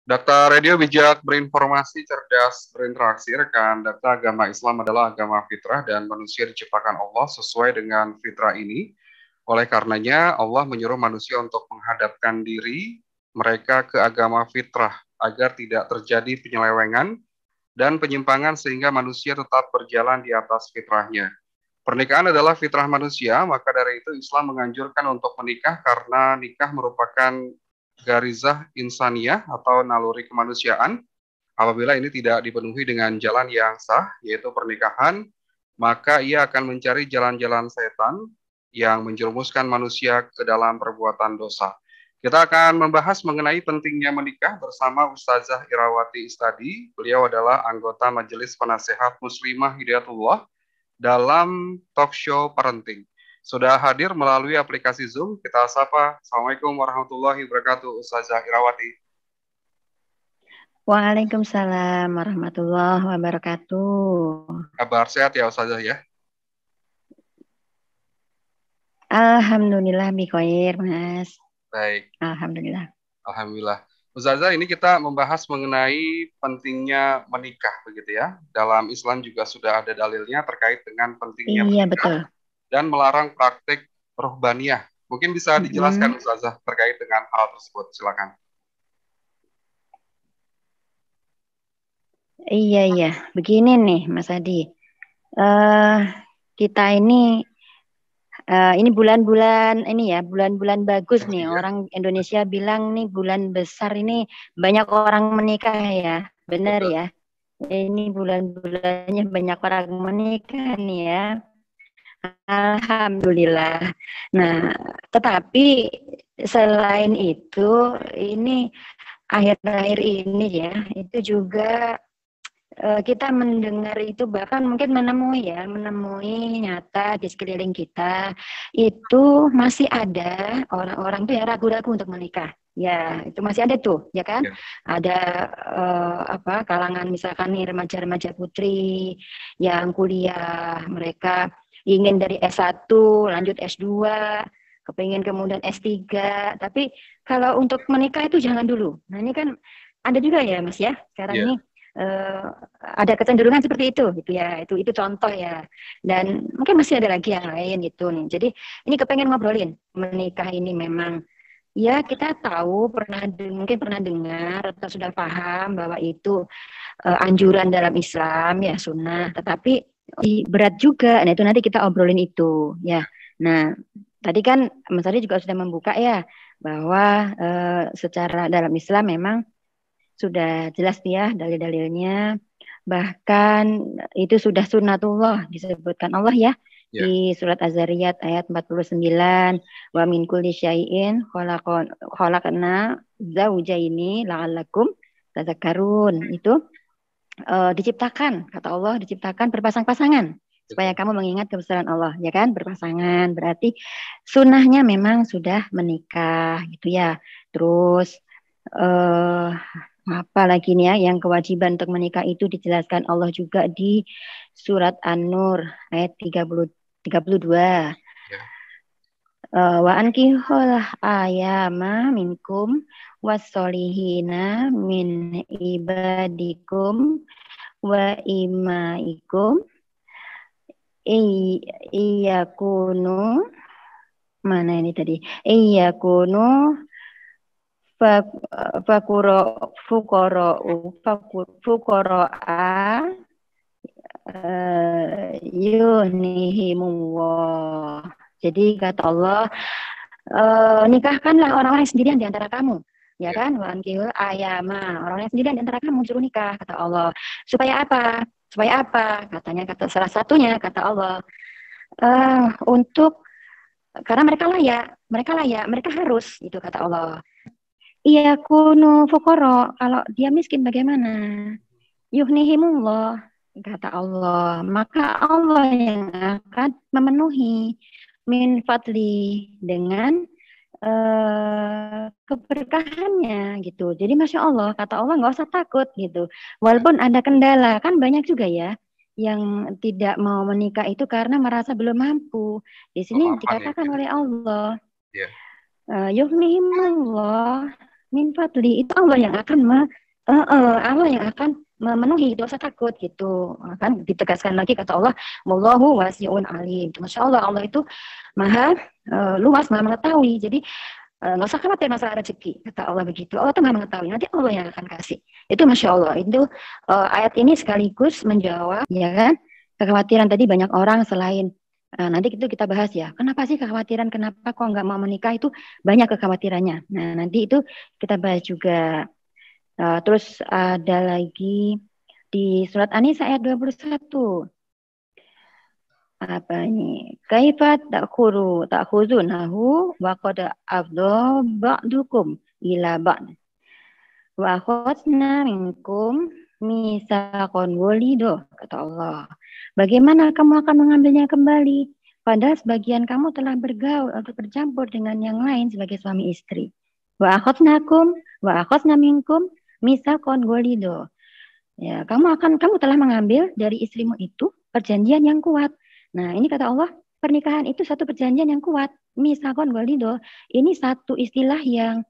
Data Radio Bijak berinformasi, cerdas berinteraksi. Rekan data agama Islam adalah agama fitrah dan manusia diciptakan Allah sesuai dengan fitrah ini. Oleh karenanya, Allah menyuruh manusia untuk menghadapkan diri mereka ke agama fitrah agar tidak terjadi penyelewengan dan penyimpangan sehingga manusia tetap berjalan di atas fitrahnya. Pernikahan adalah fitrah manusia, maka dari itu Islam menganjurkan untuk menikah karena nikah merupakan garizah insaniyah atau naluri kemanusiaan. Apabila ini tidak dipenuhi dengan jalan yang sah, yaitu pernikahan, maka ia akan mencari jalan-jalan setan yang menjerumuskan manusia ke dalam perbuatan dosa. Kita akan membahas mengenai pentingnya menikah bersama Ustazah Irawati Istadi. Beliau adalah anggota Majelis Penasehat Muslimah Hidayatullah dalam talk show parenting. Sudah hadir melalui aplikasi Zoom, kita sapa. Assalamualaikum warahmatullahi wabarakatuh, Ustazah Irawati. Waalaikumsalam warahmatullahi wabarakatuh. Kabar sehat ya Ustazah ya? Alhamdulillah bikhair, Mas. Baik. Alhamdulillah. Alhamdulillah. Ustazah, ini kita membahas mengenai pentingnya menikah begitu ya. Dalam Islam juga sudah ada dalilnya terkait dengan pentingnya Iya, menikah betul. dan melarang praktik ruhbaniyah. Mungkin bisa dijelaskan Ustazah terkait dengan hal tersebut. Silakan. Iya. Begini nih, Mas Adi. Kita ini bulan-bulan ini ya, bulan-bulan bagus nih. Orang Indonesia bilang nih bulan besar ini banyak orang menikah ya. Benar ya. Ini bulan-bulannya banyak orang menikah nih ya. Alhamdulillah. Nah, tetapi selain itu, ini akhir-akhir ini ya, itu juga kita mendengar itu bahkan mungkin menemui nyata di sekeliling kita itu masih ada orang-orang tuh yang ragu-ragu untuk menikah. Ya, itu masih ada tuh, ya kan? Ada kalangan misalkan nih remaja-remaja putri yang kuliah, mereka ingin dari S1 lanjut S2, kepingin kemudian S3, tapi kalau untuk menikah itu jangan dulu. Nah, ini kan ada juga ya, Mas ya. Sekarang ini ada kecenderungan seperti itu gitu ya, itu contoh ya, dan mungkin masih ada lagi yang lain gitu nih. Jadi ini kepengen ngobrolin menikah ini memang ya kita tahu mungkin pernah dengar atau sudah paham bahwa itu anjuran dalam Islam ya, sunnah, tetapi berat juga. Nah, itu nanti kita obrolin itu ya. Nah, tadi kan Mas Adi juga sudah membuka ya bahwa secara dalam Islam memang sudah jelas ya dalil-dalilnya, bahkan itu sudah sunnatullah disebutkan Allah ya di surat Az-Zariyat ayat 49, wa min kulli syai'in khalaqna zaujaini la'allakum tadzakkarun. Itu diciptakan, kata Allah, diciptakan berpasang-pasangan supaya kamu mengingat kebesaran Allah, ya kan? Berpasangan berarti sunnahnya memang sudah menikah gitu ya. Terus apa lagi nih ya, yang kewajiban untuk menikah itu dijelaskan Allah juga di surat An-Nur ayat 32. Wa ankihul ayama minkum wassolihina min ibadikum wa imaikum iyakunu, mana ini tadi, iyakunu fuqara'a yunihimullah. Jadi kata Allah, nikahkanlah orang-orang sendirian di antara kamu, ya kan? Wa ankihul ayama, orang-orang sendirian di antara kamu suruh nikah, kata Allah. Supaya apa? Kata salah satunya kata Allah, karena mereka layak, mereka harus, itu kata Allah. Iya kunu fukoro, kalau dia miskin bagaimana? Yuhnihimullah, kata Allah, maka Allah yang akan memenuhi min fadli dengan keberkahannya gitu. Jadi Masya Allah, kata Allah nggak usah takut gitu. Walaupun ada kendala, kan banyak juga ya yang tidak mau menikah itu karena merasa belum mampu. Di sini dikatakan oleh Allah, yuhnihimullah, min fadli, itu Allah yang akan Allah yang akan memenuhi dosa takut gitu. Kan ditegaskan lagi kata Allah, wallahu wasi'un alim. Masya Allah, Allah itu maha luas, maha mengetahui. Jadi nggak usah khawatir masalah rezeki, kata Allah begitu. Allah tuh nggak mengetahui, nanti Allah yang akan kasih. Itu Masya Allah. Itu ayat ini sekaligus menjawab, ya kan, kekhawatiran tadi banyak orang selain nanti itu kita bahas ya. Kenapa sih kekhawatiran? Kenapa kok nggak mau menikah itu banyak kekhawatirannya. Nah nanti itu kita bahas juga. Terus ada lagi di surat An-Nisa ayat 21. Apa ini? Kaifa ta'khuzunahu wa qad afdha ba'dukum ila ba'd. Wa akhadna minkum mitsaqan ghalido, kata Allah. Bagaimana kamu akan mengambilnya kembali? Padahal sebagian kamu telah bergaul atau bercampur dengan yang lain sebagai suami istri. Wa akhadna minkum mitsaqan ghalido. Ya, kamu telah mengambil dari istrimu itu perjanjian yang kuat. Nah, ini kata Allah, pernikahan itu satu perjanjian yang kuat. Mitsaqan ghalido. Ini satu istilah yang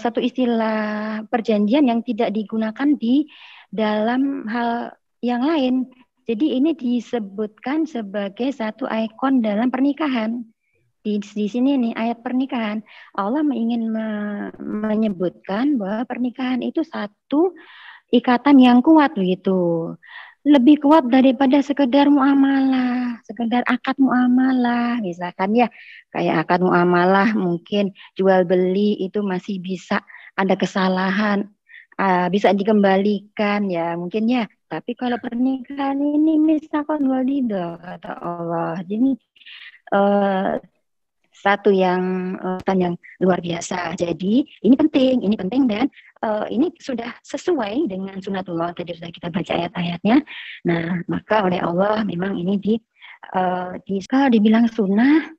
satu istilah perjanjian yang tidak digunakan di dalam hal yang lain. Jadi ini disebutkan sebagai satu ikon dalam pernikahan. Di sini nih ayat pernikahan, Allah ingin menyebutkan bahwa pernikahan itu satu ikatan yang kuat begitu. Lebih kuat daripada sekedar muamalah, sekedar akad muamalah, misalkan ya, kayak akad muamalah mungkin jual beli itu masih bisa ada kesalahan, bisa dikembalikan ya mungkin ya. Tapi kalau pernikahan ini misalkan walidah kata Allah, jadi satu yang luar biasa. Jadi ini penting dan ini sudah sesuai dengan sunatullah, tadi sudah kita baca ayat-ayatnya. Nah, maka oleh Allah memang ini kalau dibilang sunnah,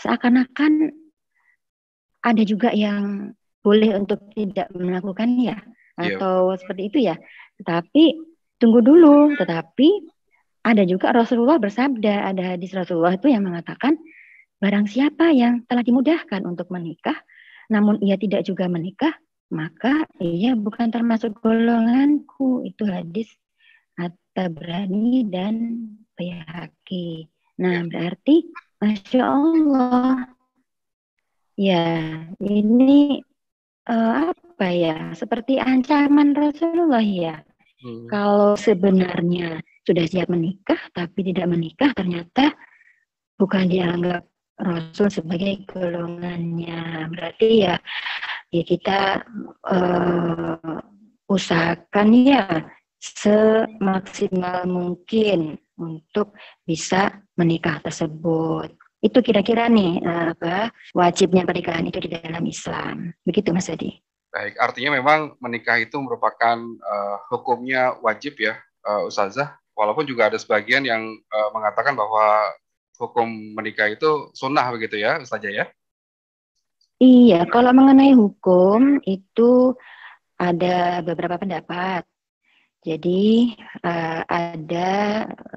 seakan-akan ada juga yang boleh untuk tidak melakukannya atau seperti itu ya. Tetapi tunggu dulu, tetapi ada juga Rasulullah bersabda, ada hadis Rasulullah itu yang mengatakan, barang siapa yang telah dimudahkan untuk menikah, namun ia tidak juga menikah, maka ia bukan termasuk golonganku. Itu hadis At-Tabrani dan Baihaqi. Nah, berarti Masya Allah. Ya, ini apa ya? Seperti ancaman Rasulullah ya. Kalau sebenarnya sudah siap menikah, tapi tidak menikah, ternyata bukan dianggap Rasul sebagai golongannya. Berarti ya kita usahakan ya semaksimal mungkin untuk bisa menikah tersebut. Itu kira-kira nih wajibnya pernikahan itu di dalam Islam. Begitu Mas Adi. Baik, artinya memang menikah itu merupakan hukumnya wajib ya, Ustazah. Walaupun juga ada sebagian yang mengatakan bahwa hukum menikah itu sunnah begitu ya, Ustazah ya? Iya, kalau mengenai hukum itu ada beberapa pendapat. Jadi ada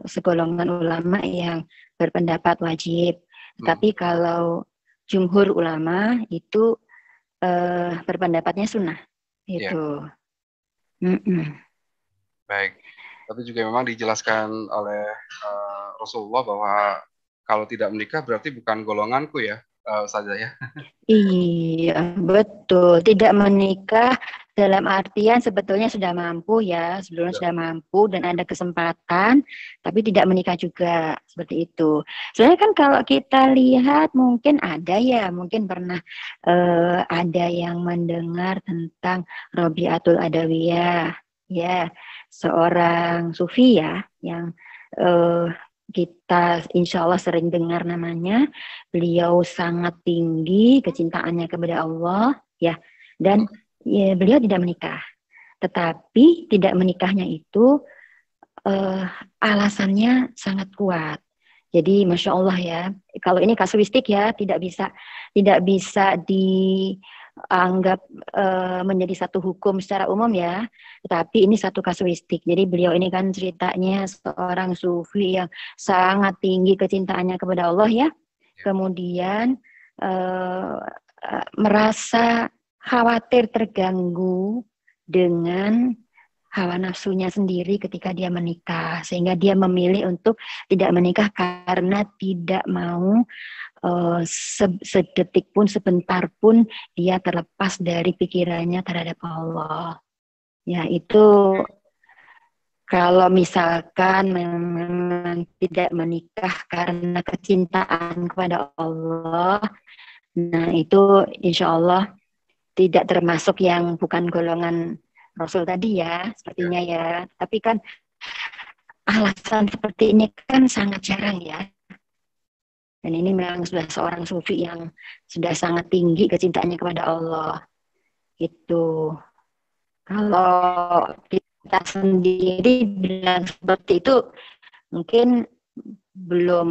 segolongan ulama yang berpendapat wajib. Tapi kalau jumhur ulama itu berpendapatnya sunnah. Itu. Baik. Tapi juga memang dijelaskan oleh Rasulullah bahwa kalau tidak menikah berarti bukan golonganku ya, saja ya. Iya, betul. Tidak menikah dalam artian sebetulnya sudah mampu ya, sebelumnya sudah mampu dan ada kesempatan, tapi tidak menikah juga, seperti itu. Sebenarnya kan kalau kita lihat mungkin ada ya, mungkin pernah ada yang mendengar tentang Robiatul Adawiyah, ya, seorang sufi ya, yang kita insya Allah sering dengar namanya. Beliau sangat tinggi kecintaannya kepada Allah ya, dan ya, beliau tidak menikah. Tetapi tidak menikahnya itu alasannya sangat kuat. Jadi Masya Allah ya, kalau ini kasuistik ya, tidak bisa dianggap menjadi satu hukum secara umum ya, tetapi ini satu kasuistik. Jadi beliau ini kan ceritanya seorang sufi yang sangat tinggi kecintaannya kepada Allah ya. Kemudian merasa khawatir terganggu dengan hawa nafsunya sendiri ketika dia menikah, sehingga dia memilih untuk tidak menikah karena tidak mau sedetik pun, sebentar pun dia terlepas dari pikirannya terhadap Allah. Ya, itu kalau misalkan memang tidak menikah karena kecintaan kepada Allah, nah itu insya Allah tidak termasuk yang bukan golongan Rasul tadi ya, sepertinya ya. Tapi kan alasan seperti ini kan sangat jarang ya. Dan ini memang sudah seorang sufi yang sudah sangat tinggi kecintaannya kepada Allah. Itu. Kalau kita sendiri bilang seperti itu, mungkin belum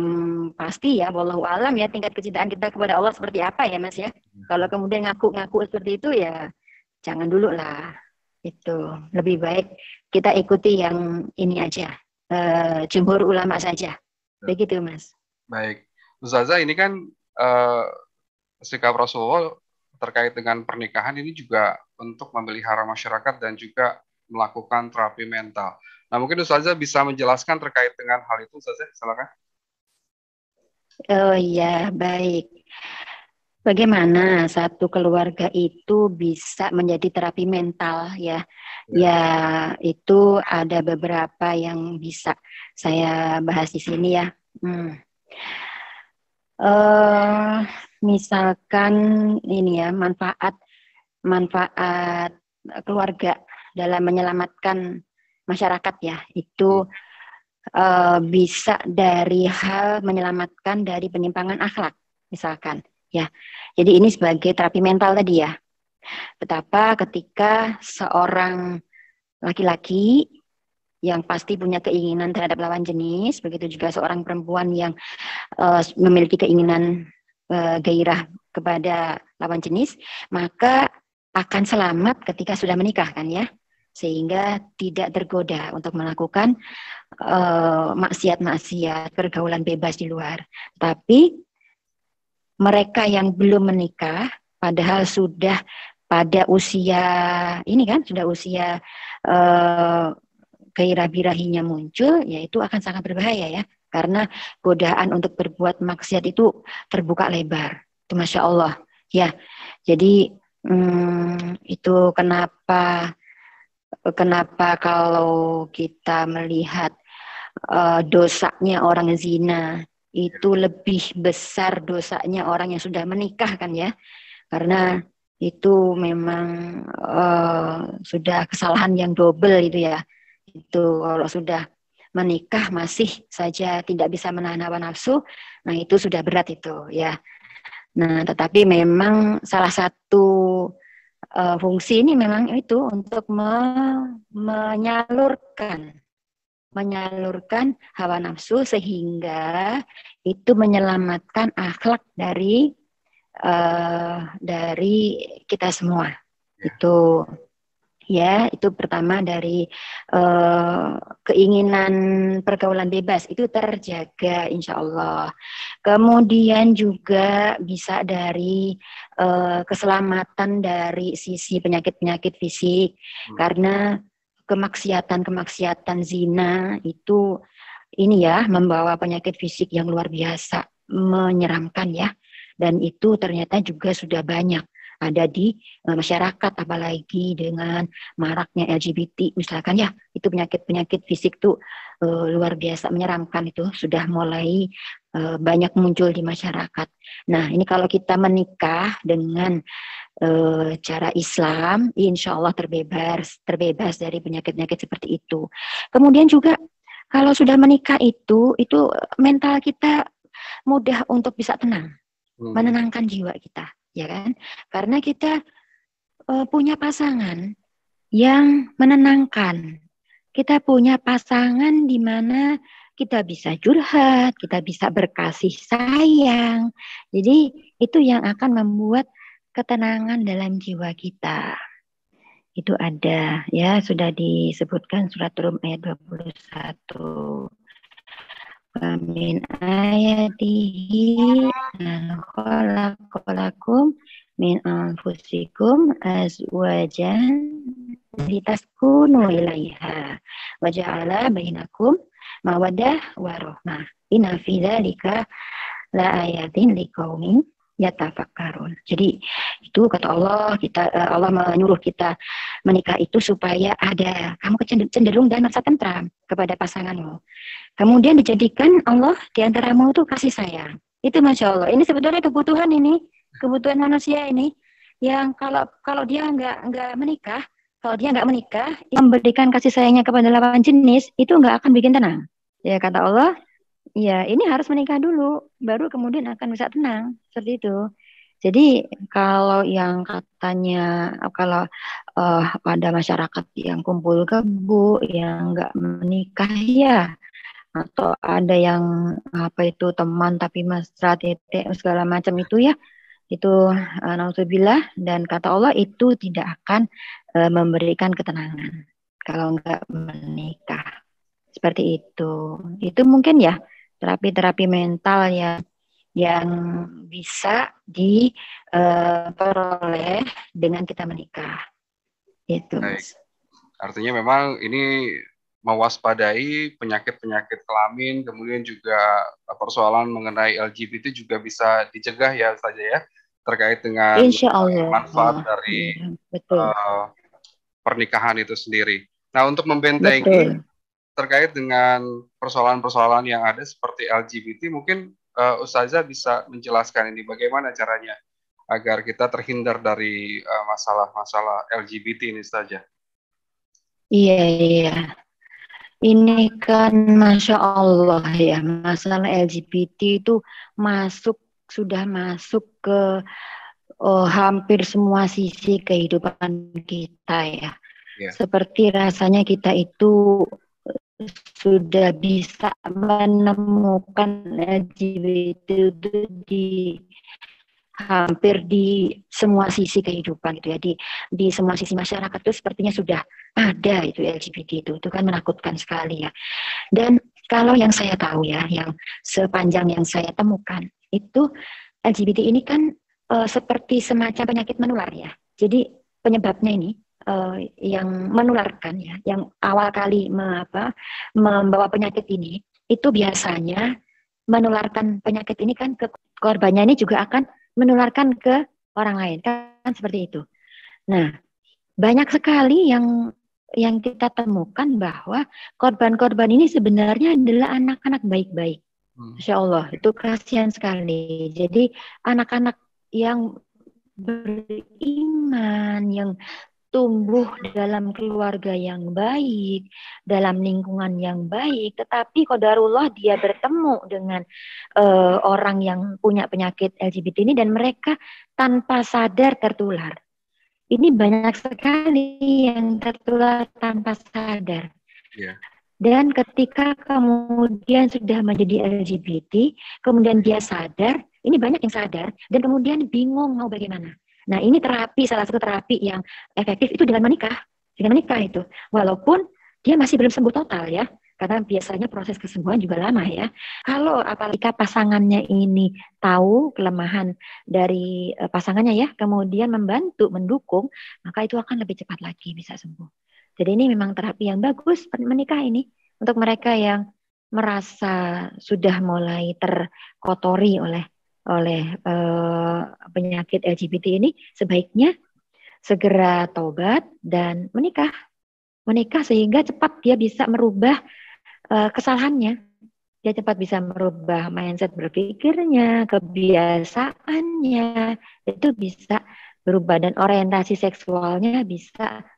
pasti ya, wallahu alam ya, tingkat kecintaan kita kepada Allah seperti apa ya Mas ya. Kalau kemudian ngaku-ngaku seperti itu ya jangan dulu lah. Itu lebih baik kita ikuti yang ini aja, jumhur ulama saja. Begitu Mas. Baik, Ustazah, ini kan eh, sikap Rasulullah terkait dengan pernikahan ini juga untuk memelihara masyarakat dan juga melakukan terapi mental. Nah, mungkin Ustazah bisa menjelaskan terkait dengan hal itu, Ustazah, silakan. Oh iya, baik. Bagaimana satu keluarga itu bisa menjadi terapi mental ya? Ya, itu ada beberapa yang bisa saya bahas di sini ya. Misalkan ini ya, manfaat keluarga dalam menyelamatkan masyarakat ya, itu bisa dari hal menyelamatkan dari penyimpangan akhlak misalkan ya. Jadi ini sebagai terapi mental tadi ya. Betapa ketika seorang laki-laki yang pasti punya keinginan terhadap lawan jenis, begitu juga seorang perempuan yang memiliki keinginan gairah kepada lawan jenis, maka akan selamat ketika sudah menikah kan ya, sehingga tidak tergoda untuk melakukan maksiat-maksiat, pergaulan bebas di luar. Tapi mereka yang belum menikah, padahal sudah pada usia ini kan, sudah usia gairah birahinya muncul, yaitu akan sangat berbahaya ya, karena godaan untuk berbuat maksiat itu terbuka lebar. Itu Masya Allah ya. Jadi itu kenapa kalau kita melihat dosanya orang zina itu lebih besar dosanya orang yang sudah menikah kan ya, karena itu memang sudah kesalahan yang double itu ya. Itu kalau sudah menikah masih saja tidak bisa menahan hawa nafsu, nah itu sudah berat itu ya. Nah, tetapi memang salah satu fungsi ini memang itu untuk menyalurkan hawa nafsu sehingga itu menyelamatkan akhlak dari kita semua. Itu ya, itu pertama dari keinginan pergaulan bebas itu terjaga insya Allah. Kemudian juga bisa dari keselamatan dari sisi penyakit-penyakit fisik, karena kemaksiatan zina itu ini ya membawa penyakit fisik yang luar biasa, menyeramkan ya, dan itu ternyata juga sudah banyak ada di masyarakat, apalagi dengan maraknya LGBT misalkan ya, itu penyakit fisik tuh luar biasa menyeramkan, itu sudah mulai banyak muncul di masyarakat. Nah ini kalau kita menikah dengan cara Islam, insya Allah terbebas dari penyakit-penyakit seperti itu. Kemudian juga kalau sudah menikah itu mental kita mudah untuk bisa tenang, menenangkan jiwa kita. Ya kan? Karena kita punya pasangan yang menenangkan. Kita punya pasangan di mana kita bisa curhat, kita bisa berkasih sayang. Jadi itu yang akan membuat ketenangan dalam jiwa kita. Itu ada ya, sudah disebutkan surat Rum ayat 21. Min ayatihi an khalaqalakum min anfusikum azwajan litaskunu ilaiha wa ja'ala bainakum mawaddah wa rahmah. Inna fi dzalika la ayatin liqaumin yatafakkarun. Jadi itu kata Allah, Allah menyuruh kita menikah itu supaya ada kamu cenderung dan merasa tentram kepada pasanganmu. Kemudian dijadikan Allah di antaramu itu kasih sayang. Itu Masya Allah. Ini sebetulnya kebutuhan ini, kebutuhan manusia ini yang kalau dia nggak menikah, kalau dia nggak menikah, memberikan kasih sayangnya kepada lawan jenis itu nggak akan bikin tenang. Ya kata Allah, ya ini harus menikah dulu, baru kemudian akan bisa tenang seperti itu. Jadi kalau yang katanya kalau pada masyarakat yang kumpul kebo yang nggak menikah ya, atau ada yang apa itu teman tapi mesra titik segala macam itu ya, itu naudzubillah, dan kata Allah itu tidak akan memberikan ketenangan kalau nggak menikah seperti itu mungkin ya terapi-terapi mental yang bisa diperoleh dengan kita menikah itu Baik. Mas. Artinya memang ini mewaspadai penyakit-penyakit kelamin, kemudian juga persoalan mengenai LGBT juga bisa dicegah ya saja ya, terkait dengan Insya manfaat Allah dari ya, betul pernikahan itu sendiri. Nah, untuk membentengi betul. terkait dengan persoalan-persoalan yang ada seperti LGBT, mungkin Ustazah bisa menjelaskan ini bagaimana caranya agar kita terhindar dari masalah-masalah LGBT ini saja. Iya iya, ini kan Masya Allah ya, masalah LGBT itu sudah masuk ke hampir semua sisi kehidupan kita ya. Ya. Seperti rasanya kita itu sudah bisa menemukan LGBT itu di hampir di semua sisi kehidupan gitu ya, di semua sisi masyarakat itu sepertinya sudah ada itu LGBT itu kan menakutkan sekali ya. Dan kalau yang saya tahu ya, yang sepanjang yang saya temukan itu LGBT ini kan seperti semacam penyakit menular ya. Jadi penyebabnya ini yang menularkan ya, yang awal kali membawa penyakit ini itu biasanya menularkan penyakit ini kan ke korbannya, ini juga akan menularkan ke orang lain kan seperti itu. Nah, banyak sekali yang kita temukan bahwa korban-korban ini sebenarnya adalah anak-anak baik-baik. Masya Allah, itu kasihan sekali. Jadi anak-anak yang beriman, yang tumbuh dalam keluarga yang baik, dalam lingkungan yang baik, tetapi qadarullah dia bertemu dengan orang yang punya penyakit LGBT ini dan mereka tanpa sadar tertular. Ini banyak sekali yang tertular tanpa sadar. Yeah. Dan ketika kemudian sudah menjadi LGBT, kemudian dia sadar, ini banyak yang sadar, dan kemudian bingung mau bagaimana. Nah, ini salah satu terapi yang efektif itu dengan menikah. Dengan menikah itu. Walaupun dia masih belum sembuh total ya, karena biasanya proses kesembuhan juga lama ya. Kalau apalagi pasangannya ini tahu kelemahan dari pasangannya ya, kemudian membantu, mendukung, maka itu akan lebih cepat lagi bisa sembuh. Jadi ini memang terapi yang bagus menikah ini untuk mereka yang merasa sudah mulai terkotori oleh penyakit LGBT ini, sebaiknya segera taubat dan menikah sehingga cepat dia bisa merubah kesalahannya. Dia cepat bisa merubah mindset berpikirnya, kebiasaannya, itu bisa berubah dan orientasi seksualnya bisa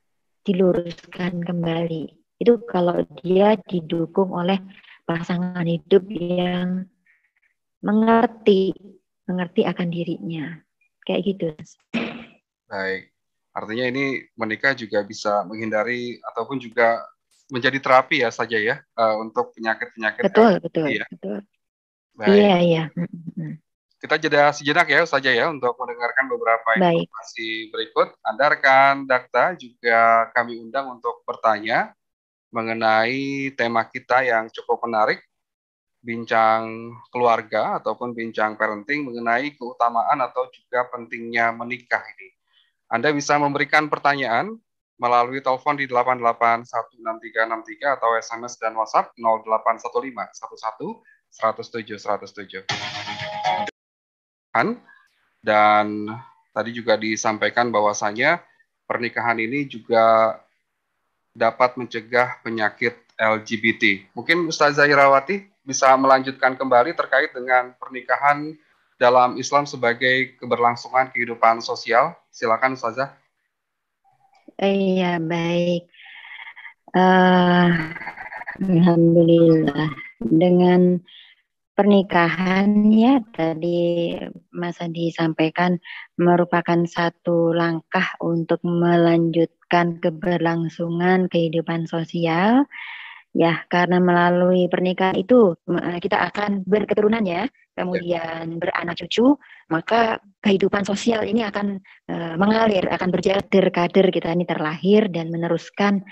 diluruskan kembali. Itu kalau dia didukung oleh pasangan hidup yang mengerti akan dirinya. Kayak gitu. Baik. Artinya ini menikah juga bisa menghindari ataupun juga menjadi terapi ya saja ya untuk penyakit-penyakit LGBT ya. Betul. Baik. Iya. Kita jeda sejenak ya saja ya untuk mendengarkan beberapa Baik. informasi berikut. Anda rekan Dakta juga kami undang untuk bertanya mengenai tema kita yang cukup menarik, bincang keluarga ataupun bincang parenting mengenai keutamaan atau juga pentingnya menikah ini. Anda bisa memberikan pertanyaan melalui telepon di 8816363 atau SMS dan WhatsApp 0815 11 107 107. Dan tadi juga disampaikan bahwasanya pernikahan ini juga dapat mencegah penyakit LGBT. Mungkin Ustazah Irawati bisa melanjutkan kembali terkait dengan pernikahan dalam Islam sebagai keberlangsungan kehidupan sosial. Silakan Ustazah. Iya, baik. Alhamdulillah. Dengan pernikahan ya tadi Mas Adi sampaikan merupakan satu langkah untuk melanjutkan keberlangsungan kehidupan sosial. Ya, karena melalui pernikahan itu kita akan berketurunan ya, kemudian beranak cucu, maka kehidupan sosial ini akan mengalir, akan berjalan kader kita ini terlahir dan meneruskan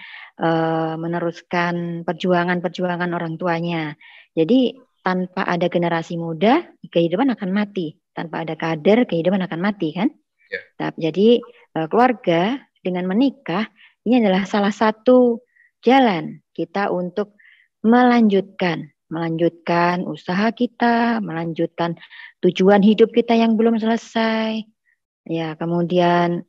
perjuangan-perjuangan orang tuanya. Jadi tanpa ada generasi muda, kehidupan akan mati. Tanpa ada kader, kehidupan akan mati kan? Ya. Jadi keluarga dengan menikah ini adalah salah satu jalan kita untuk melanjutkan usaha kita, melanjutkan tujuan hidup kita yang belum selesai, ya kemudian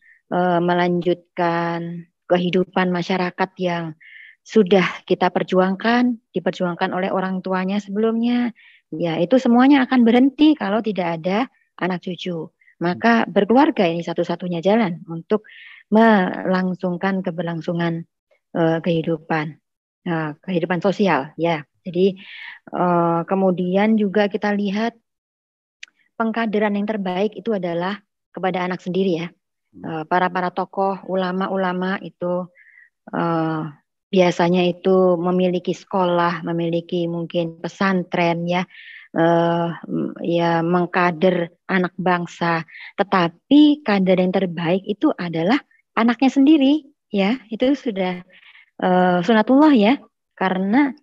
melanjutkan kehidupan masyarakat yang sudah kita diperjuangkan oleh orang tuanya sebelumnya, ya itu semuanya akan berhenti kalau tidak ada anak cucu. Maka berkeluarga ini satu-satunya jalan untuk melangsungkan keberlangsungan kehidupan sosial ya. Jadi kemudian juga kita lihat pengkaderan yang terbaik itu adalah kepada anak sendiri ya. Para tokoh ulama-ulama itu biasanya itu memiliki sekolah, memiliki mungkin pesantren ya, ya mengkader anak bangsa. Tetapi kader yang terbaik itu adalah anaknya sendiri ya. Itu sudah sunatullah ya, karena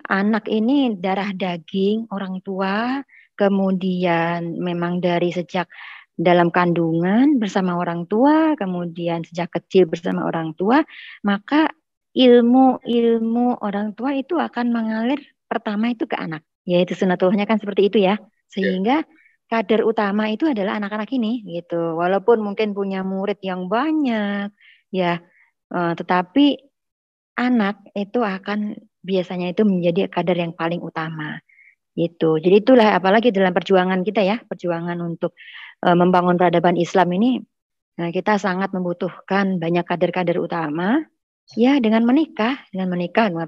anak ini darah daging orang tua, kemudian memang dari sejak dalam kandungan bersama orang tua, kemudian sejak kecil bersama orang tua, maka ilmu orang tua itu akan mengalir pertama itu ke anak, yaitu sunatullahnya kan seperti itu ya, sehingga kader utama itu adalah anak-anak ini gitu, walaupun mungkin punya murid yang banyak ya, tetapi anak itu akan biasanya itu menjadi kader yang paling utama gitu. Jadi itulah apalagi dalam perjuangan kita ya, perjuangan untuk membangun peradaban Islam ini, kita sangat membutuhkan banyak kader-kader utama ya. Dengan menikah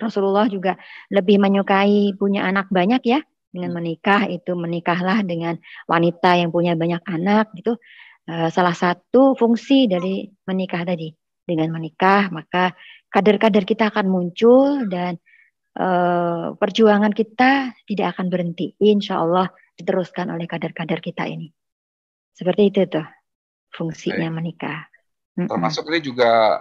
Rasulullah juga lebih menyukai punya anak banyak ya. Dengan menikah itu menikahlah dengan wanita yang punya banyak anak gitu. Salah satu fungsi dari menikah tadi, dengan menikah maka kader-kader kita akan muncul dan perjuangan kita tidak akan berhenti. Insya Allah diteruskan oleh kader-kader kita ini. Seperti itu tuh fungsinya menikah. Termasuk ini juga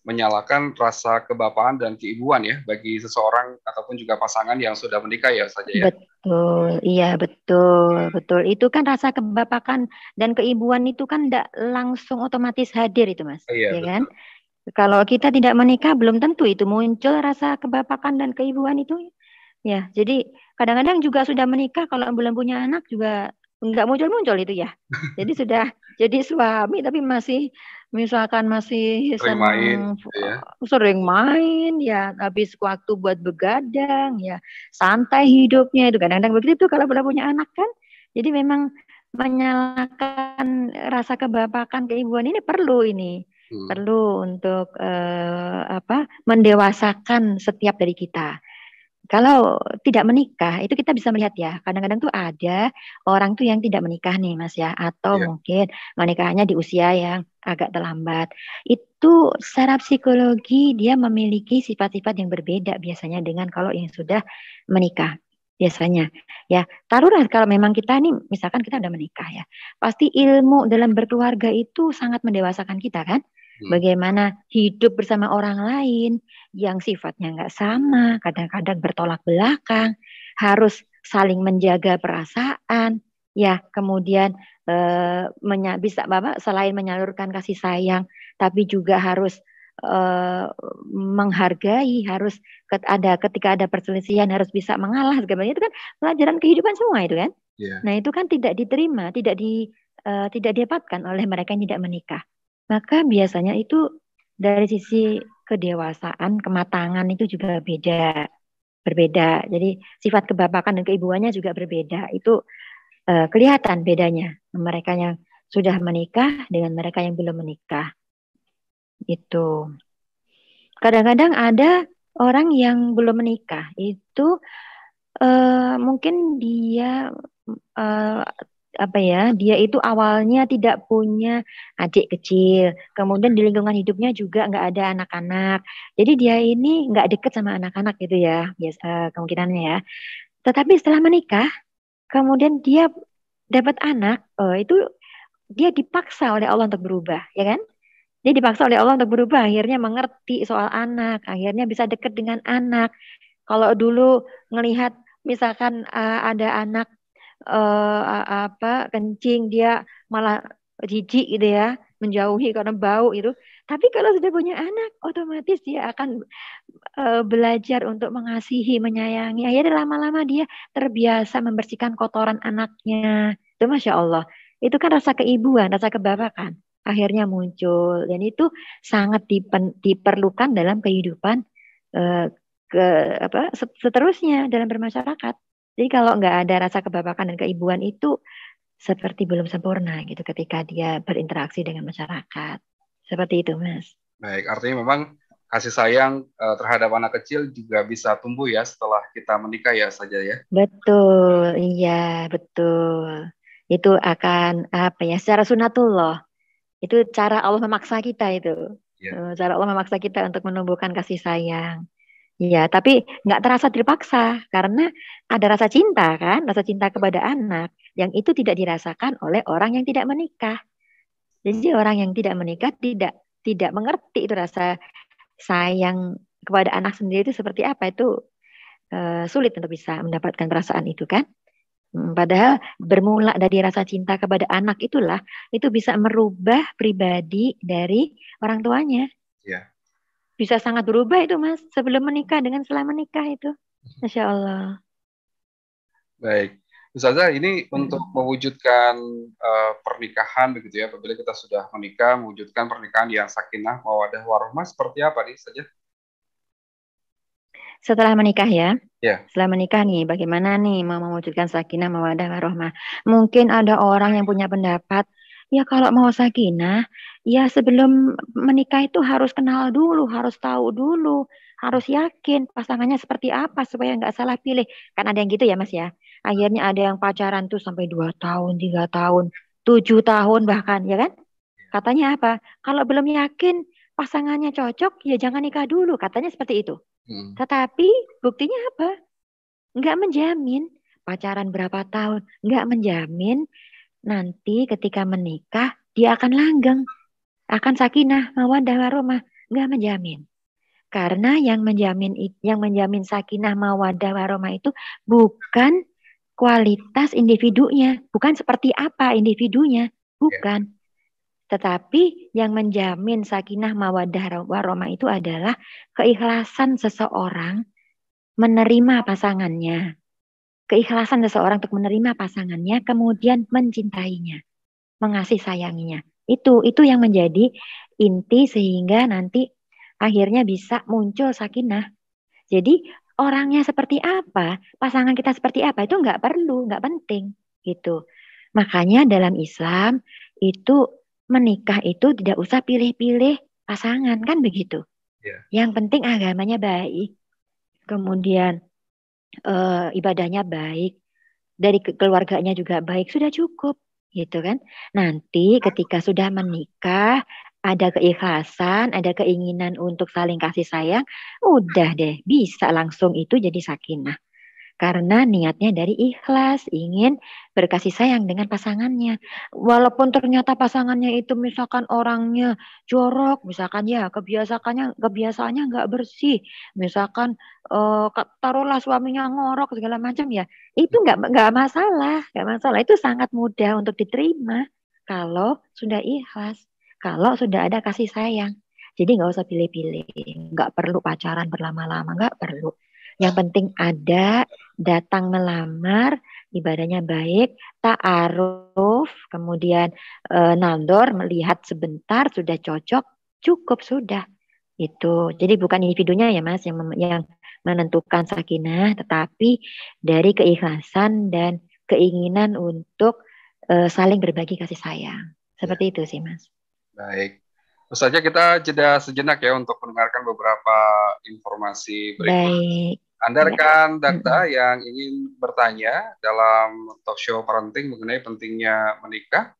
menyalakan rasa kebapaan dan keibuan ya bagi seseorang ataupun juga pasangan yang sudah menikah ya saja ya. Betul, iya betul. Itu kan rasa kebapakan dan keibuan itu kan tidak langsung otomatis hadir itu Mas, iya, ya kan? Kalau kita tidak menikah belum tentu itu muncul rasa kebapakan dan keibuan itu. Ya, jadi kadang-kadang juga sudah menikah kalau belum punya anak juga nggak muncul-muncul itu ya. Jadi sudah jadi suami tapi masih misalkan masih sering main ya, habis waktu buat begadang ya, santai hidupnya itu kadang-kadang begitu kalau belum punya anak kan. Jadi memang menyalakan rasa kebapakan keibuan ini perlu untuk mendewasakan setiap dari kita. Kalau tidak menikah itu kita bisa melihat ya, kadang-kadang tuh ada orang tuh yang tidak menikah nih Mas ya, atau mungkin menikahnya di usia yang agak terlambat. Itu secara psikologi dia memiliki sifat-sifat yang berbeda biasanya dengan kalau yang sudah menikah. Biasanya ya, taruhlah kalau memang kita nih misalkan kita udah menikah ya, pasti ilmu dalam berkeluarga itu sangat mendewasakan kita kan. Bagaimana hidup bersama orang lain yang sifatnya nggak sama, kadang-kadang bertolak belakang, harus saling menjaga perasaan, ya, kemudian bisa Bapak selain menyalurkan kasih sayang, tapi juga harus menghargai, harus ketika ada perselisihan harus bisa mengalah, sebenarnya itu kan pelajaran kehidupan semua itu kan. Yeah. Nah itu kan tidak diterima, tidak didapatkan oleh mereka yang tidak menikah. Maka biasanya itu dari sisi kedewasaan, kematangan itu juga berbeda. Jadi sifat kebapakan dan keibuannya juga berbeda. Itu kelihatan bedanya mereka yang sudah menikah dengan mereka yang belum menikah. Itu. Kadang-kadang ada orang yang belum menikah itu mungkin dia dia itu awalnya tidak punya adik kecil, kemudian di lingkungan hidupnya juga nggak ada anak-anak, jadi dia ini nggak deket sama anak-anak gitu ya, biasa kemungkinannya ya. Tetapi setelah menikah, kemudian dia dapat anak, itu dia dipaksa oleh Allah untuk berubah, ya kan? Dia dipaksa oleh Allah untuk berubah, akhirnya mengerti soal anak, akhirnya bisa dekat dengan anak. Kalau dulu ngelihat misalkan ada anak kencing, dia malah jijik gitu ya, menjauhi karena bau itu. Tapi kalau sudah punya anak, otomatis dia akan belajar untuk mengasihi, menyayangi. Akhirnya lama-lama dia terbiasa membersihkan kotoran anaknya. Itu Masya Allah. Itu kan rasa keibuan, rasa kebapakan. Akhirnya muncul. Dan itu sangat diperlukan dalam kehidupan eh, seterusnya dalam bermasyarakat. Jadi kalau nggak ada rasa kebapakan dan keibuan itu seperti belum sempurna gitu ketika dia berinteraksi dengan masyarakat. Seperti itu, Mas. Baik, artinya memang kasih sayang terhadap anak kecil juga bisa tumbuh ya setelah kita menikah ya saja ya. Betul, iya, betul. Itu akan secara sunatullah. Itu cara Allah memaksa kita itu. Ya. Cara Allah memaksa kita untuk menumbuhkan kasih sayang. Iya, tapi nggak terasa dipaksa karena ada rasa cinta kan, rasa cinta kepada anak yang itu tidak dirasakan oleh orang yang tidak menikah. Jadi orang yang tidak menikah tidak mengerti itu rasa sayang kepada anak sendiri itu seperti apa, itu sulit untuk bisa mendapatkan perasaan itu kan. Padahal bermula dari rasa cinta kepada anak itulah itu bisa merubah pribadi dari orang tuanya. Ya. Bisa sangat berubah itu Mas sebelum menikah dengan setelah menikah itu. Masya Allah. Baik. Ustazah, ini untuk mewujudkan pernikahan begitu ya, apabila kita sudah menikah, mewujudkan pernikahan yang sakinah, mawaddah warahmah, seperti apa nih saja? Setelah menikah ya? Ya. Setelah menikah nih, bagaimana nih mau mewujudkan sakinah, mawaddah warahmah? Mungkin ada orang yang punya pendapat, ya kalau mau sakinah, ya sebelum menikah itu harus kenal dulu, harus tahu dulu, harus yakin pasangannya seperti apa supaya nggak salah pilih. Kan ada yang gitu ya Mas ya. Akhirnya ada yang pacaran tuh sampai 2 tahun, 3 tahun, 7 tahun bahkan, ya kan? Katanya apa? Kalau belum yakin pasangannya cocok, ya jangan nikah dulu. Katanya seperti itu. Tetapi buktinya apa? Nggak menjamin. Pacaran berapa tahun? Nggak menjamin nanti ketika menikah dia akan langgeng, akan sakinah, mawaddah warahmah. Nggak menjamin. Karena yang menjamin sakinah, mawaddah warahmah itu bukan kualitas individunya, bukan seperti apa individunya, bukan. Tetapi yang menjamin sakinah, mawaddah warahmah itu adalah keikhlasan seseorang menerima pasangannya. Keikhlasan seseorang untuk menerima pasangannya, kemudian mencintainya, mengasihi sayanginya. Itu yang menjadi inti sehingga nanti akhirnya bisa muncul sakinah. Jadi orangnya seperti apa, pasangan kita seperti apa itu nggak perlu, nggak penting gitu. Makanya dalam Islam itu menikah itu tidak usah pilih-pilih pasangan kan begitu. Yeah. Yang penting agamanya baik, kemudian ibadahnya baik, dari keluarganya juga baik, sudah cukup gitu kan. Nanti ketika sudah menikah, ada keikhlasan, ada keinginan untuk saling kasih sayang, udah deh bisa langsung itu jadi sakinah. karena niatnya dari ikhlas, ingin berkasih sayang dengan pasangannya. Walaupun ternyata pasangannya itu misalkan orangnya jorok, misalkan ya kebiasaannya nggak bersih, misalkan taruhlah suaminya ngorok segala macam ya, itu nggak masalah, itu sangat mudah untuk diterima kalau sudah ikhlas, kalau sudah ada kasih sayang. Jadi nggak usah pilih-pilih, nggak perlu pacaran berlama-lama, nggak perlu. Yang penting ada, datang melamar, ibadahnya baik, ta'aruf, kemudian naldor, melihat sebentar, sudah cocok, cukup sudah. Itu. Jadi bukan individunya ya Mas yang menentukan sakinah, tetapi dari keikhlasan dan keinginan untuk saling berbagi kasih sayang. Ya, Seperti itu sih Mas. baik. Terus saja kita jeda sejenak ya untuk mendengarkan beberapa informasi berikut. Baik. Anda Ya. rekan Dakta Mm-mm. yang ingin bertanya dalam talk show parenting mengenai pentingnya menikah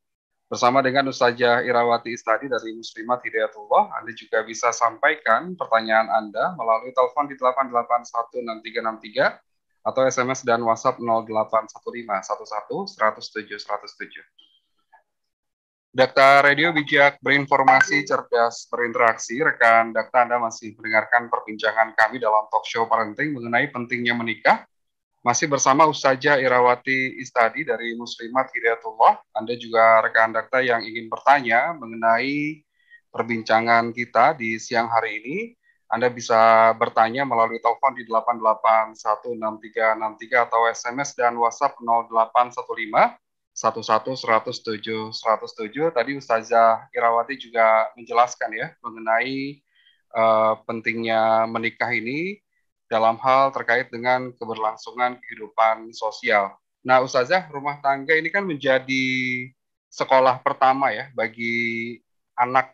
bersama dengan Ustazah Irawati Istadi dari Muslimat Hidayatullah, Anda juga bisa sampaikan pertanyaan Anda melalui telepon di 8816363 atau SMS dan WhatsApp 081511 107 107. Dakta Radio Bijak Berinformasi Cerdas Berinteraksi. Rekan Dakta, Anda masih mendengarkan perbincangan kami dalam talk show parenting mengenai pentingnya menikah. Masih bersama Ustazah Irawati Istadi dari Muslimat Hidayatullah. Anda juga rekan Dakta yang ingin bertanya mengenai perbincangan kita di siang hari ini, Anda bisa bertanya melalui telepon di 8816363 atau SMS dan WhatsApp 0815 107 107. Tadi Ustazah Irawati juga menjelaskan ya mengenai pentingnya menikah ini dalam hal terkait dengan keberlangsungan kehidupan sosial. Nah, Ustazah, rumah tangga ini kan menjadi sekolah pertama ya bagi anak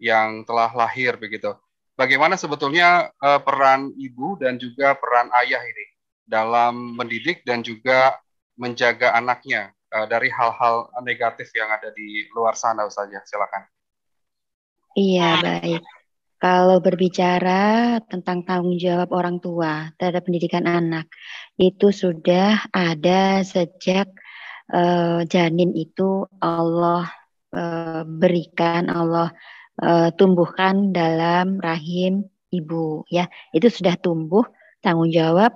yang telah lahir begitu. Bagaimana sebetulnya peran ibu dan juga peran ayah ini dalam mendidik dan juga menjaga anaknya dari hal-hal negatif yang ada di luar sana, Ustazah? Silakan. Iya, baik. Kalau berbicara tentang tanggung jawab orang tua terhadap pendidikan anak, itu sudah ada sejak janin itu Allah berikan, Allah tumbuhkan dalam rahim ibu, ya. Itu sudah tumbuh tanggung jawab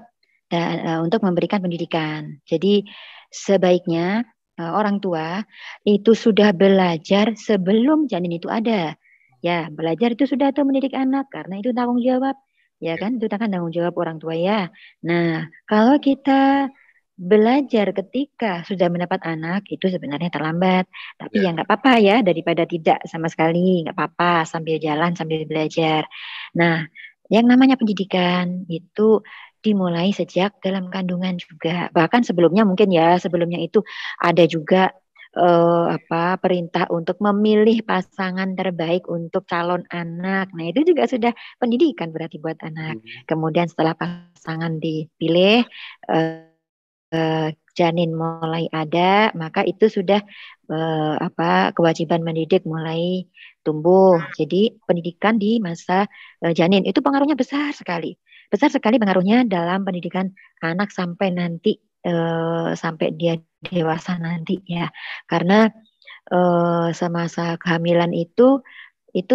dan untuk memberikan pendidikan. Jadi sebaiknya orang tua itu sudah belajar sebelum janin itu ada. Ya, belajar itu sudah tuh mendidik anak karena itu tanggung jawab. Ya Ya, kan, itu kan tanggung jawab orang tua ya. Nah, kalau kita belajar ketika sudah mendapat anak itu sebenarnya terlambat. Tapi ya ya, nggak apa-apa ya, daripada tidak sama sekali, nggak apa-apa sambil jalan sambil belajar. Nah, yang namanya pendidikan itu dimulai sejak dalam kandungan juga. Bahkan sebelumnya mungkin ya, sebelumnya itu ada juga perintah untuk memilih pasangan terbaik untuk calon anak. Nah, itu juga sudah pendidikan berarti buat anak. hmm, Kemudian setelah pasangan dipilih janin mulai ada, maka itu sudah kewajiban mendidik mulai tumbuh. Jadi pendidikan di masa janin itu pengaruhnya besar sekali pengaruhnya dalam pendidikan anak sampai nanti sampai dia dewasa nanti ya, karena semasa kehamilan itu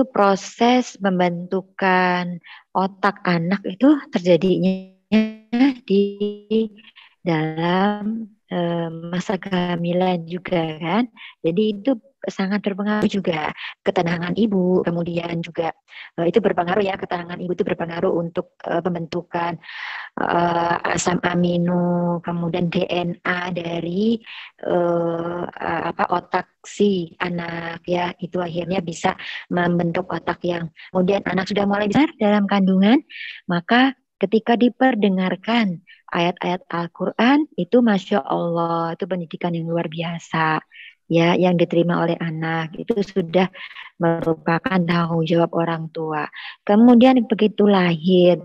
proses pembentukan otak anak itu terjadinya di dalam masa kehamilan juga kan. Jadi itu sangat berpengaruh juga ketenangan ibu, kemudian juga itu berpengaruh ya, ketenangan ibu itu berpengaruh untuk pembentukan asam amino, kemudian DNA dari otak si anak ya, itu akhirnya bisa membentuk otak yang kemudian anak sudah mulai besar dalam kandungan, maka ketika diperdengarkan ayat-ayat Al-Quran itu Masya Allah, itu pendidikan yang luar biasa ya, yang diterima oleh anak itu sudah merupakan tanggung jawab orang tua. Kemudian begitu lahir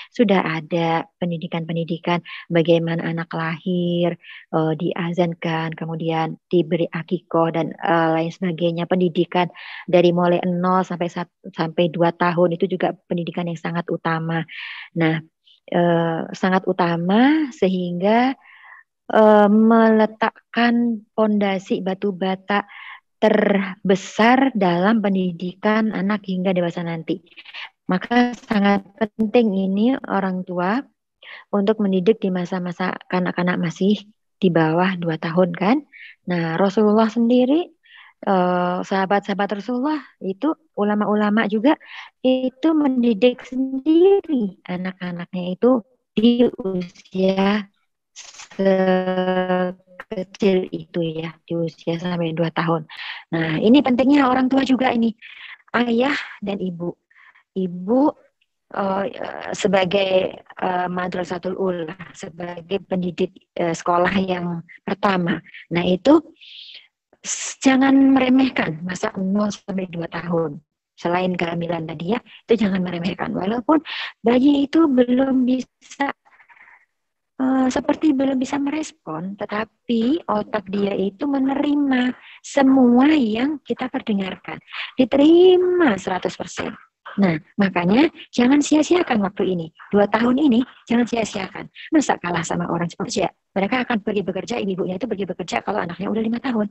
sudah ada pendidikan-pendidikan bagaimana anak lahir, diazankan, kemudian diberi akikoh dan lain sebagainya. Pendidikan dari mulai 0 sampai 2 tahun itu juga pendidikan yang sangat utama. Nah, sangat utama sehingga meletakkan pondasi batu bata terbesar dalam pendidikan anak hingga dewasa nanti. Maka sangat penting ini orang tua untuk mendidik di masa-masa kanak-kanak masih di bawah 2 tahun kan. Nah, Rasulullah sendiri, sahabat-sahabat Rasulullah itu ulama-ulama juga itu mendidik sendiri anak-anaknya itu di usia sekecil itu ya, di usia sampai 2 tahun. Nah, ini pentingnya orang tua juga ini, ayah dan ibu. Ibu sebagai madrasatul ula, sebagai pendidik sekolah yang pertama. Nah, itu jangan meremehkan masa 0 sampai 2 tahun. Selain kehamilan tadi ya, itu jangan meremehkan. Walaupun bayi itu belum bisa seperti belum bisa merespon, tetapi otak dia itu menerima semua yang kita perdengarkan. Diterima 100%. Nah, makanya jangan sia-siakan waktu ini. 2 tahun ini jangan sia-siakan. Masa kalah sama orang bekerja? Mereka akan pergi bekerja, ibunya itu pergi bekerja kalau anaknya udah 5 tahun.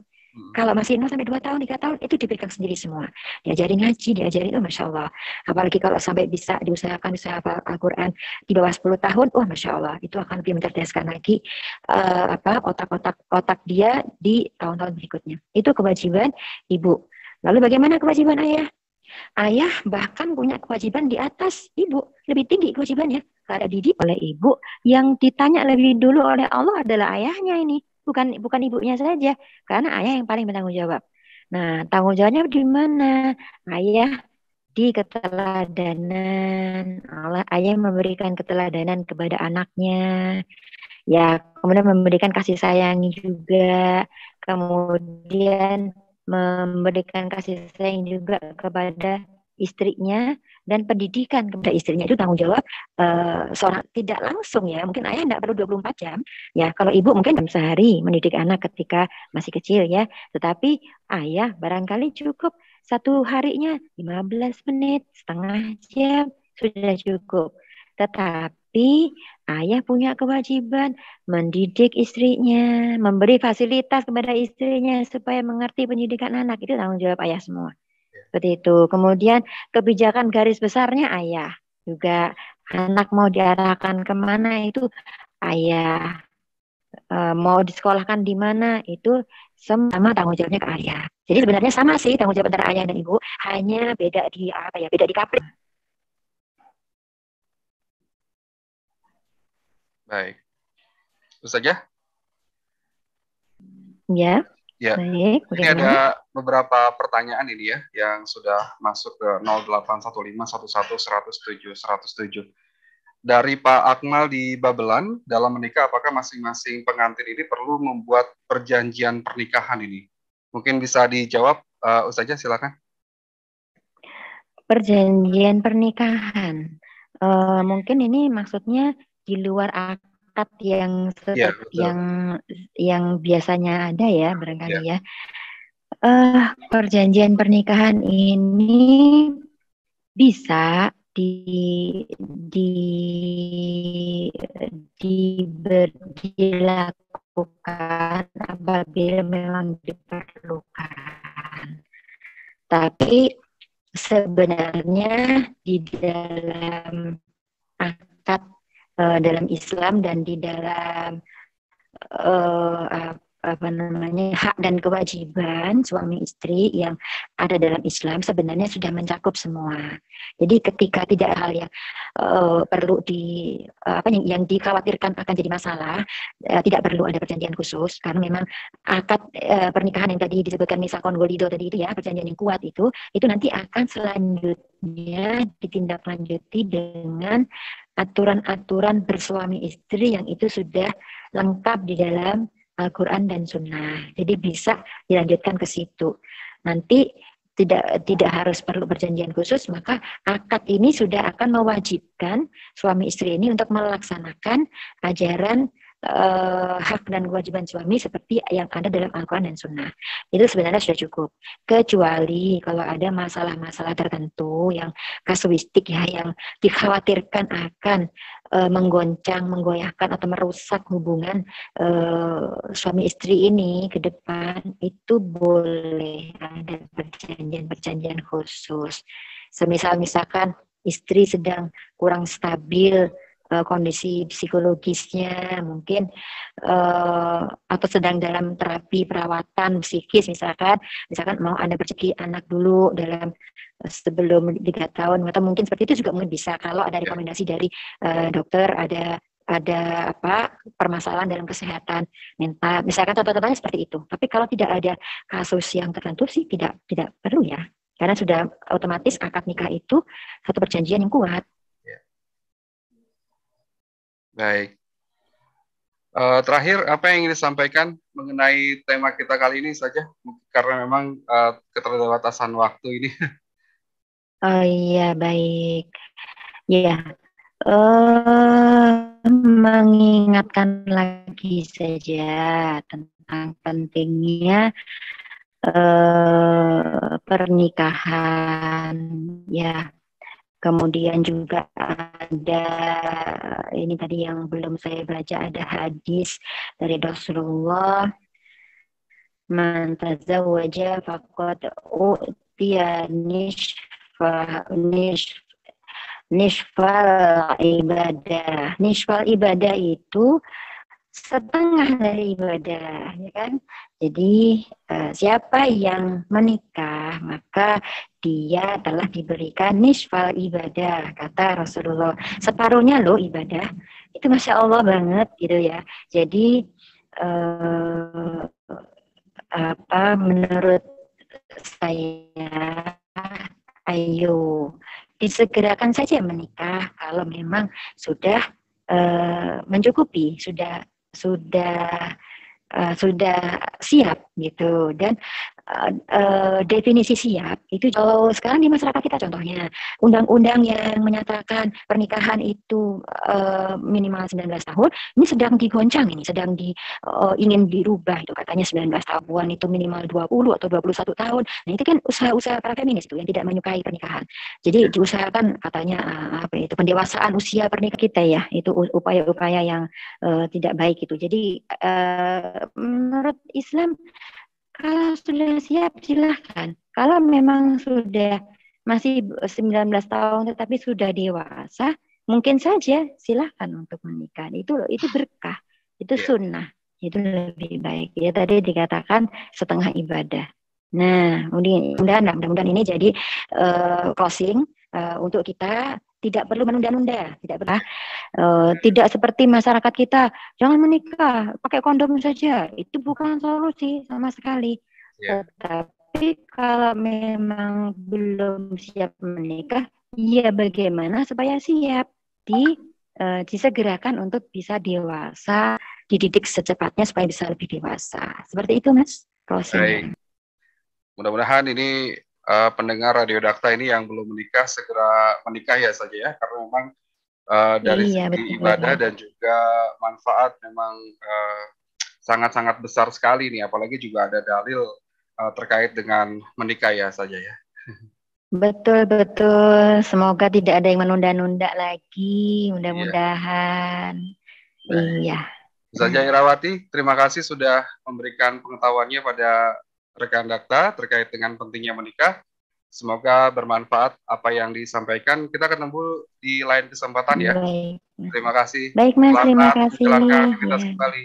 Kalau masih 0 sampai 2 tahun, 3 tahun, itu diberikan sendiri semua. Diajarin ngaji, diajarin, oh Masya Allah. Apalagi kalau sampai bisa diusahakan bisa hafal Al-Quran di bawah 10 tahun, oh Masya Allah. Itu akan lebih mencerdaskan lagi otak dia di tahun-tahun berikutnya. Itu kewajiban ibu. Lalu bagaimana kewajiban ayah? Ayah bahkan punya kewajiban di atas ibu. Lebih tinggi kewajibannya. Karena didik oleh ibu, yang ditanya lebih dulu oleh Allah adalah ayahnya ini. Bukan ibunya saja, karena ayah yang paling bertanggung jawab. Nah, tanggung jawabnya di mana? Ayah di keteladanan. Ayah memberikan keteladanan kepada anaknya. Ya, kemudian memberikan kasih sayang juga. Kemudian memberikan kasih sayang juga kepada istrinya, dan pendidikan kepada istrinya itu tanggung jawab seorang, tidak langsung ya, mungkin ayah tidak perlu 24 jam ya, kalau ibu mungkin sehari mendidik anak ketika masih kecil ya, tetapi ayah barangkali cukup satu harinya 15 menit, setengah jam sudah cukup. Tetapi ayah punya kewajiban mendidik istrinya, memberi fasilitas kepada istrinya supaya mengerti pendidikan anak, itu tanggung jawab ayah semua. Seperti itu. Kemudian kebijakan garis besarnya ayah. Juga anak mau diarahkan kemana itu ayah. Mau disekolahkan di mana itu sama tanggung jawabnya ke ayah. Jadi sebenarnya sama sih tanggung jawab antara ayah dan ibu, hanya beda di apa ya? Beda di kapri. Baik. Terus saja? Ya. Ya, baik. Ini ada beberapa pertanyaan ini ya yang sudah masuk ke 0815111107. Dari Pak Akmal di Babelan, dalam menikah apakah masing-masing pengantin ini perlu membuat perjanjian pernikahan ini? Mungkin bisa dijawab, Ustazah silakan. Perjanjian pernikahan, mungkin ini maksudnya di luar akad yang yang biasanya ada ya, barangkali ya. Perjanjian pernikahan ini bisa dilakukan apabila memang diperlukan. Tapi sebenarnya di dalam akad dalam Islam dan di dalam hak dan kewajiban suami istri yang ada dalam Islam sebenarnya sudah mencakup semua. Jadi ketika tidak hal yang perlu yang dikhawatirkan akan jadi masalah, tidak perlu ada perjanjian khusus, karena memang akad pernikahan yang tadi disebutkan misakon golido tadi itu ya, perjanjian yang kuat itu nanti akan selanjutnya ditindaklanjuti dengan aturan-aturan bersuami istri yang itu sudah lengkap di dalam Al-Quran dan Sunnah. Jadi bisa dilanjutkan ke situ. Nanti tidak harus perlu perjanjian khusus, maka akad ini sudah akan mewajibkan suami istri ini untuk melaksanakan ajaran hak dan kewajiban suami seperti yang ada dalam Al-Quran dan Sunnah. Itu sebenarnya sudah cukup. Kecuali kalau ada masalah-masalah tertentu yang kasuistik ya, yang dikhawatirkan akan menggoncang, menggoyahkan atau merusak hubungan suami istri ini ke depan, itu boleh ada perjanjian-perjanjian khusus. Semisal misalkan istri sedang kurang stabil kondisi psikologisnya mungkin atau sedang dalam terapi perawatan psikis misalkan mau ada rezeki anak dulu dalam sebelum 3 tahun atau mungkin seperti itu juga mungkin bisa kalau ada rekomendasi dari dokter, ada apa permasalahan dalam kesehatan mental misalkan contoh-contohnya seperti itu. Tapi kalau tidak ada kasus yang tertentu sih tidak perlu ya, karena sudah otomatis akad nikah itu satu perjanjian yang kuat. Baik. Terakhir, apa yang ingin disampaikan mengenai tema kita kali ini saja? Karena memang keterbatasan waktu ini. Oh iya, baik. Ya, mengingatkan lagi saja tentang pentingnya pernikahan, ya. Kemudian juga ada ini tadi yang belum saya baca, ada hadis dari Rasulullah, man tazawwaja faqad utiya nisfal ibadah. Nisfal ibadah itu setengah dari ibadah, ya kan? Jadi siapa yang menikah maka dia telah diberikan nisfal ibadah, kata Rasulullah. Separuhnya loh ibadah. Itu Masya Allah banget gitu ya. Jadi menurut saya, ayo disegerakan saja menikah kalau memang sudah mencukupi, sudah siap gitu. Dan definisi siap itu kalau sekarang di masyarakat kita contohnya undang-undang yang menyatakan pernikahan itu minimal 19 tahun ini sedang digoncang, ini sedang ingin dirubah, itu katanya 19 tahun itu minimal 20 atau 21 tahun. Nah itu kan usaha-usaha para feminis itu yang tidak menyukai pernikahan. Jadi diusahakan katanya pendewasaan usia pernikahan kita ya, itu upaya-upaya yang tidak baik itu. Jadi menurut Islam kalau sudah siap silahkan. Kalau memang sudah masih 19 tahun tetapi sudah dewasa, mungkin saja silahkan untuk menikah. Itu berkah, itu sunnah, itu lebih baik. Ya tadi dikatakan setengah ibadah. Nah, mudah-mudahan ini jadi closing untuk kita. Tidak perlu menunda-nunda, tidak seperti masyarakat kita, jangan menikah, pakai kondom saja. Itu bukan solusi sama sekali. Tetapi kalau memang belum siap menikah, ya bagaimana supaya siap? Disegerakan untuk bisa dewasa, dididik secepatnya supaya bisa lebih dewasa. Seperti itu, Mas. Baik. Mudah-mudahan ini pendengar Radio Dakta ini yang belum menikah segera menikah ya saja ya, karena memang dari segi ibadah dan juga manfaat memang sangat-sangat besar sekali nih, apalagi juga ada dalil terkait dengan menikah ya saja ya. Betul, semoga tidak ada yang menunda-nunda lagi, mudah-mudahan. Iya. Saja Irawati, terima kasih sudah memberikan pengetahuannya pada rekan Dakta terkait dengan pentingnya menikah. Semoga bermanfaat apa yang disampaikan. Kita ketemu di lain kesempatan ya. Baik. Terima kasih. Baik Mas, terima kasih. Kembali.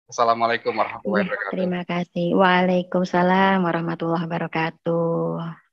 Assalamualaikum warahmatullahi wabarakatuh. Terima kasih. Waalaikumsalam warahmatullahi wabarakatuh.